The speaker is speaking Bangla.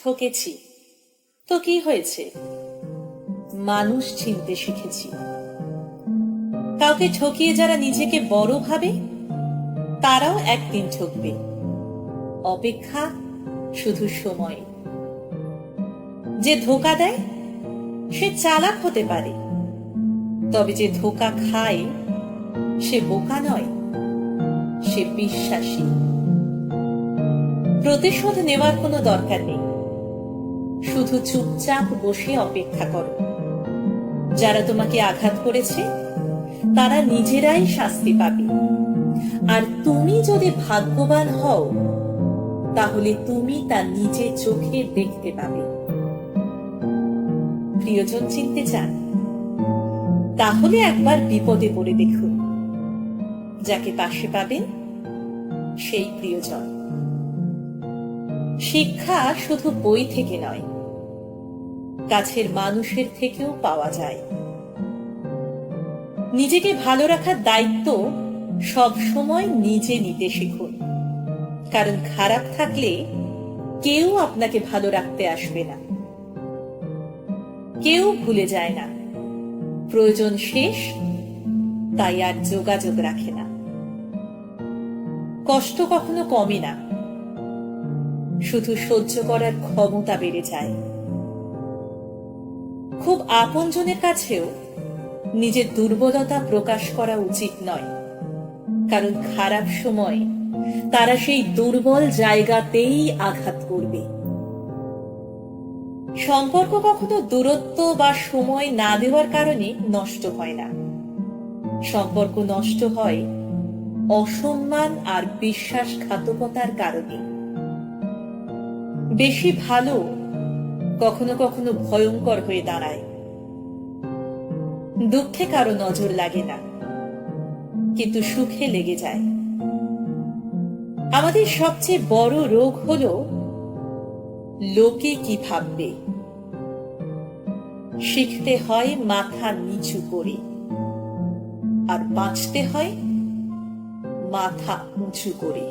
ঠকেছি তো কি হয়েছে, মানুষ চিনতে শিখেছি। কাউকে ঠকিয়ে যারা নিজেকে বড় ভাবে তারাও একদিন ঠকবে। অপেক্ষা শুধু সময়। যে ধোঁকা দেয় সে চালাক হতে পারে, তবে যে ধোঁকা খায় সে বোকা নয়, সে বিশ্বাসী। প্রতিশোধ নেওয়ার কোনো দরকার নেই, শুধু চুপচাপ বসে অপেক্ষা করো। যারা তোমাকে আঘাত করেছে তারা নিজেরাই শাস্তি পাবে। আর তুমি যদি ভাগ্যবান হও তাহলে তুমি তা নিজে চোখে দেখতে পাবে। প্রিয়জন চিনতে চান? তাহলে একবার বিপদে পড়ে দেখুন, যাকে পাশে পাবেন সেই প্রিয়জন। শিক্ষা শুধু বই থেকে নয়, কাছের মানুষের থেকেও পাওয়া যায়। নিজেকে ভালো রাখার দায়িত্ব সব সময় নিজে নিতে শিখুন, কারণ খারাপ থাকলে কেউ আপনাকে ভালো রাখতে আসবে না। কেউ ভুলে যায় না, প্রয়োজন শেষ তাই আর যোগাযোগ রাখে না। কষ্ট কখনো কমে না, শুধু সহ্য করার ক্ষমতা বেড়ে যায়। খুব আপনজনের কাছেও নিজের দুর্বলতা প্রকাশ করা উচিত নয়, কারণ খারাপ সময় তারা সেই দুর্বল জায়গাতেই আঘাত করবে। সম্পর্ক কখনো দূরত্ব বা সময় না দেওয়ার কারণে নষ্ট হয় না। সম্পর্ক নষ্ট হয় অসম্মান আর বিশ্বাসঘাতকতার কারণে। বেশি ভালো কখনো কখনো ভয়ঙ্কর হয়ে দাঁড়ায়। দুঃখে কারো নজর লাগে না, কিন্তু সুখে লেগে যায়। আমাদের সবচেয়ে বড় রোগ হলো লোকে কি ভাববে। শিখতে হয় মাথা নিচু করে, আর বাঁচতে হয় মাথা উঁচু করে।